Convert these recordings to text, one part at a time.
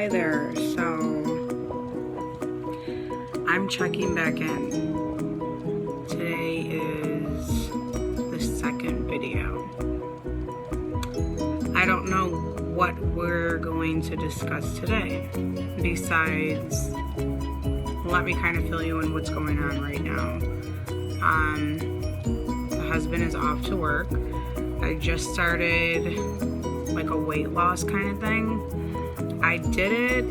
Hi there. So I'm checking back in. Today is the second video. I don't know what we're going to discuss today besides let me kind of fill you in what's going on right now. The husband is off to work. I just started like a weight loss kind of thing. I did it,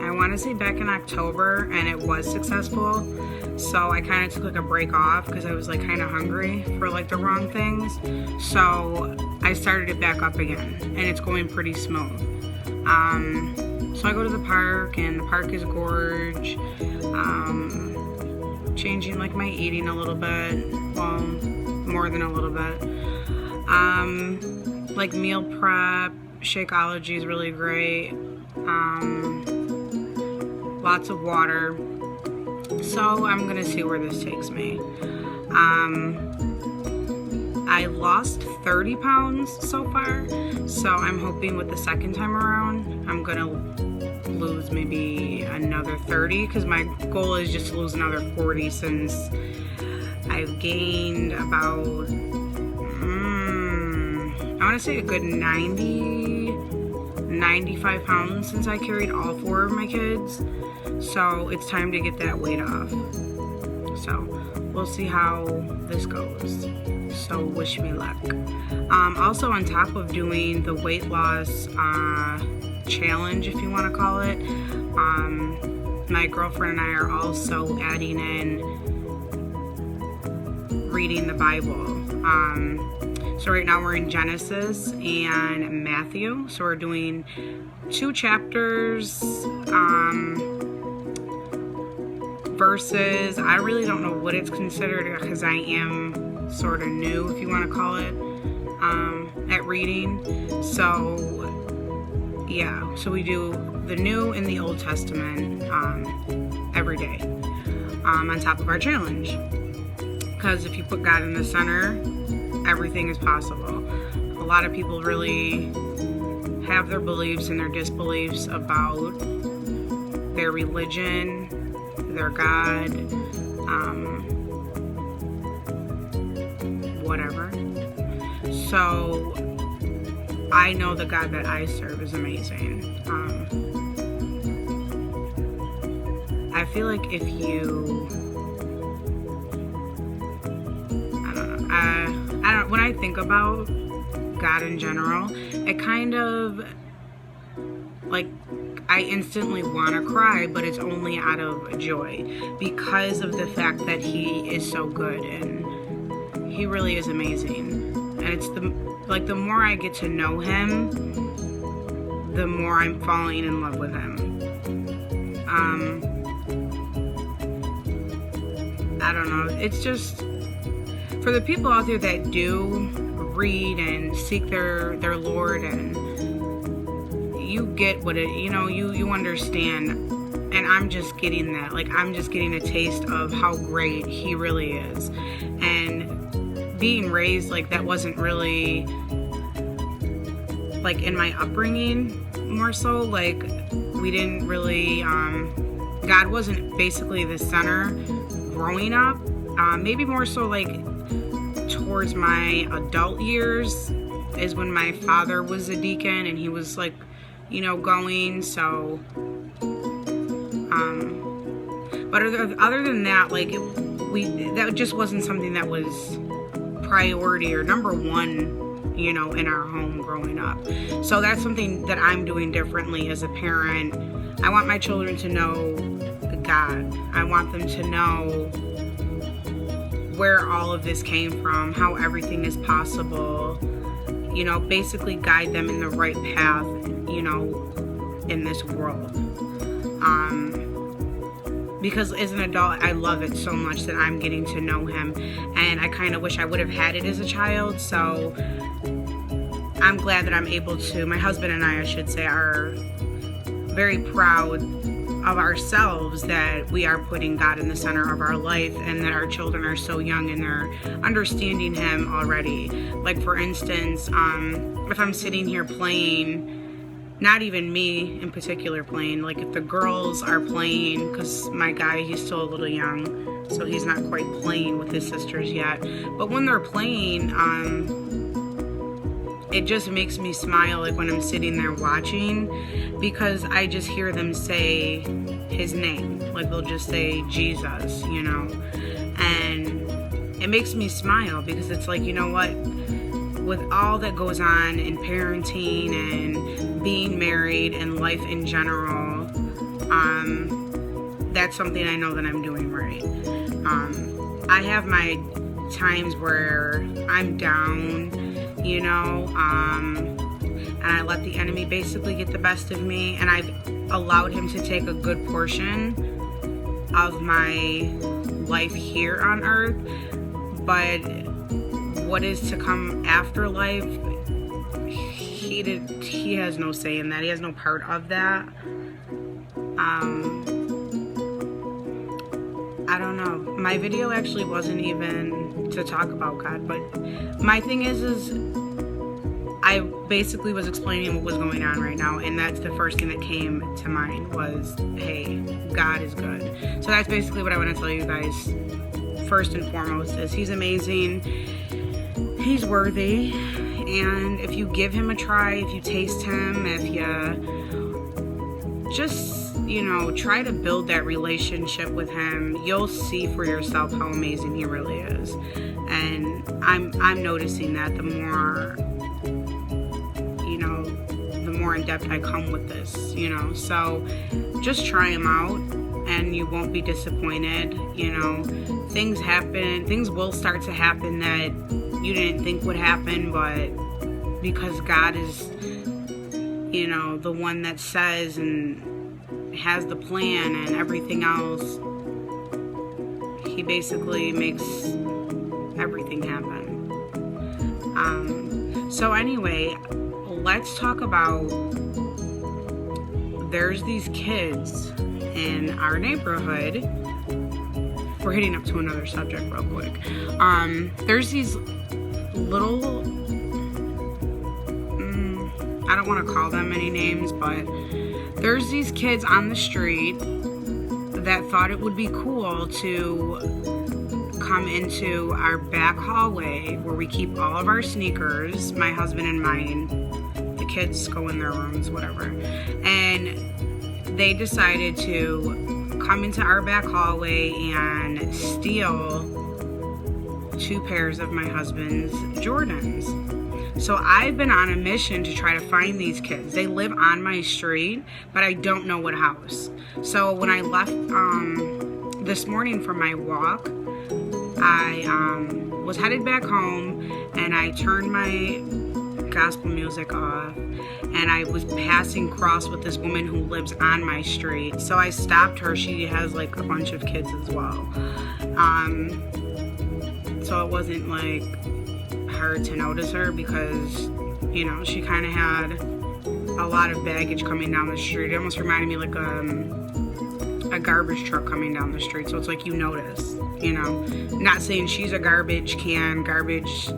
I want to say back in October, and it was successful. So I kind of took like a break off because I was like kind of hungry for like the wrong things. So I started it back up again, and it's going pretty smooth. So I go to the park, and the park is gorge. Changing like my eating a little bit, well, more than a little bit. Like meal prep, Shakeology is really great. Lots of water. So I'm gonna see where this takes me. I lost 30 pounds so far, so I'm hoping with the second time around I'm gonna lose maybe another 30, because my goal is just to lose another 40 since I've gained about I want to say a good 95 pounds since I carried all 4 of my kids. So it's time to get that weight off. So we'll see how this goes. So wish me luck. Also, on top of doing the weight loss challenge, if you want to call it, my girlfriend and I are also adding in reading the Bible. So right now we're in Genesis and Matthew. So we're doing 2 chapters, verses. I really don't know what it's considered because I am sort of new, if you want to call it, at reading. So yeah, so we do the New and the Old Testament every day on top of our challenge. Because if you put God in the center, everything is possible. A lot of people really have their beliefs and their disbeliefs about their religion, their God, whatever. So I know the God that I serve is amazing. I feel like if you, when I think about God in general, it kind of like I instantly want to cry, but it's only out of joy because of the fact that He is so good and He really is amazing. And it's the more I get to know Him, the more I'm falling in love with Him. I don't know. It's just for the people out there that do read and seek their Lord, and you get what it, you understand, and I'm just getting that, like I'm just getting a taste of how great He really is. And being raised like that wasn't really like in my upbringing, more so like we didn't really God wasn't basically the center growing up. Maybe more so like towards my adult years is when my father was a deacon and he was like, going. So, but other than that, like that just wasn't something that was priority or number one, in our home growing up. So that's something that I'm doing differently as a parent. I want my children to know God. I want them to know where all of this came from, how everything is possible, basically guide them in the right path, in this world. Because as an adult, I love it so much that I'm getting to know Him, and I kind of wish I would have had it as a child. So I'm glad that I'm able to, my husband and I should say, are very proud of ourselves that we are putting God in the center of our life, and that our children are so young and they're understanding Him already. Like for instance, if I'm sitting here playing not even me in particular playing. Like if the girls are playing, because my guy, he's still a little young, so he's not quite playing with his sisters yet. But when they're playing, it just makes me smile, like when I'm sitting there watching, because I just hear them say his name. Like they'll just say Jesus, you know, and it makes me smile because it's like, you know what, with all that goes on in parenting and being married and life in general, that's something I know that I'm doing right. I have my times where I'm down, you know, and I let the enemy basically get the best of me, and I've allowed him to take a good portion of my life here on earth. But what is to come after life, he has no say in that. He has no part of that. I don't know. My video actually wasn't even to talk about God, but my thing is I basically was explaining what was going on right now, and that's the first thing that came to mind was, hey, God is good. So that's basically what I want to tell you guys. First and foremost is he's amazing, he's worthy, and if you give him a try, if you taste him, if you just, you know, try to build that relationship with him, you'll see for yourself how amazing he really is. And I'm noticing that the more, you know, the more in depth I come with this, you know. So just try him out and you won't be disappointed. You know, things happen, things will start to happen that you didn't think would happen, but because God is, you know, the one that says and has the plan and everything else, he basically makes everything happen. So anyway, let's talk about, there's these kids in our neighborhood. We're hitting up to another subject real quick. There's these little, I don't want to call them any names, but there's these kids on the street that thought it would be cool to come into our back hallway where we keep all of our sneakers, my husband and mine. The kids go in their rooms, whatever. And they decided to come into our back hallway and steal 2 pairs of my husband's Jordans. So I've been on a mission to try to find these kids. They live on my street, but I don't know what house. So when I left this morning for my walk, I was headed back home and I turned my gospel music off and I was passing across with this woman who lives on my street. So I stopped her. She has like a bunch of kids as well. So it wasn't like hard to notice her because, you know, she kind of had a lot of baggage coming down the street. It almost reminded me like a garbage truck coming down the street. So it's like you notice, you know. Not saying she's a garbage can, garbage,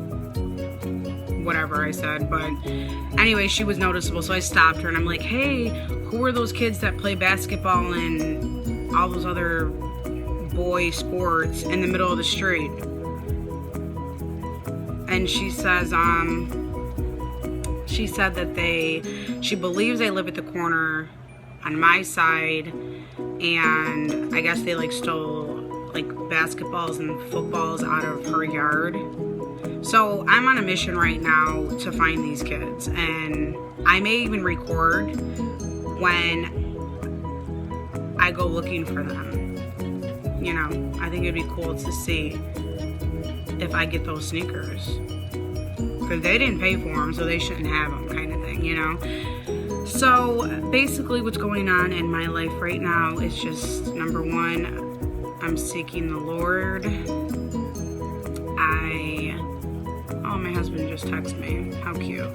whatever I said, but anyway, she was noticeable. So I stopped her and I'm like, hey, who are those kids that play basketball and all those other boy sports in the middle of the street? And she says, she said that she believes they live at the corner on my side, and I guess they like stole like basketballs and footballs out of her yard. So I'm on a mission right now to find these kids, and I may even record when I go looking for them. You know, I think it'd be cool to see if I get those sneakers, because they didn't pay for them, so they shouldn't have them, kind of thing, you know. So basically what's going on in my life right now is just, number one, I'm seeking the Lord. Oh, my husband just texted me. How cute.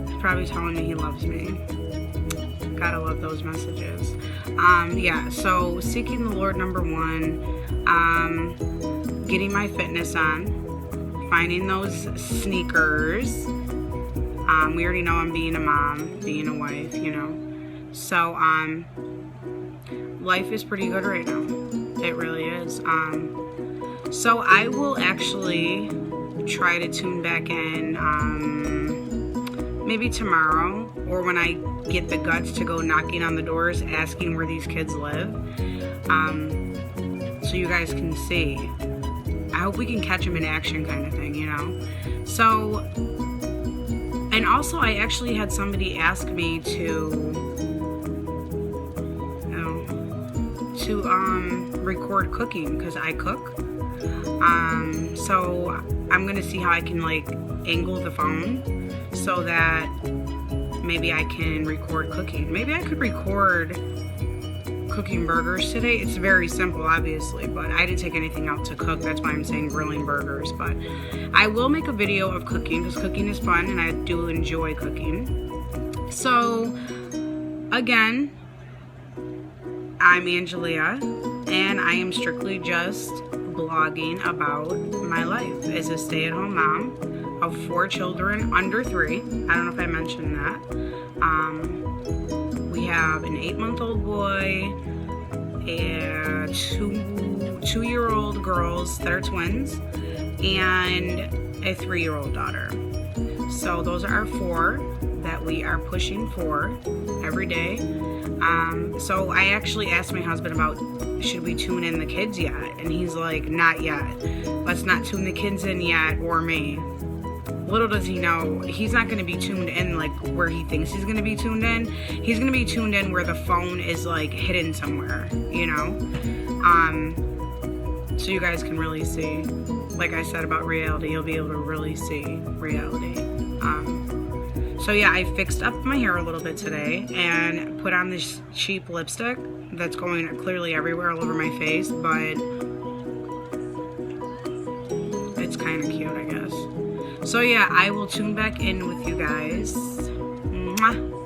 He's probably telling me he loves me. Gotta love those messages. Yeah, so seeking the Lord, number one. Getting my fitness on. Finding those sneakers. We already know I'm being a mom, being a wife, you know. So, life is pretty good right now. It really is. So I will actually try to tune back in, maybe tomorrow, or when I get the guts to go knocking on the doors, asking where these kids live, so you guys can see. I hope we can catch them in action, kind of thing, you know. So, and also I actually had somebody ask me to record cooking, because I cook. So I'm gonna see how I can like angle the phone so that maybe I can record cooking. Maybe I could record cooking burgers today. It's very simple, obviously, but I didn't take anything out to cook. That's why I'm saying grilling burgers. But I will make a video of cooking, because cooking is fun and I do enjoy cooking. So again, I'm Angelia, and I am strictly just blogging about my life as a stay-at-home mom of 4 children under 3. I don't know if I mentioned that. We have an 8-month-old boy, and 2-year-old girls that are twins, and a 3-year-old daughter. So those are our 4 that we are pushing for every day. So I actually asked my husband about, should we tune in the kids yet? And he's like, not yet. Let's not tune the kids in yet, or me. Little does he know, he's not going to be tuned in like where he thinks he's going to be tuned in. He's going to be tuned in where the phone is like hidden somewhere, you know? So you guys can really see, like I said about reality, you'll be able to really see reality. So yeah, I fixed up my hair a little bit today and put on this cheap lipstick that's going clearly everywhere all over my face, but it's kind of cute, I guess. So yeah, I will tune back in with you guys. Mwah.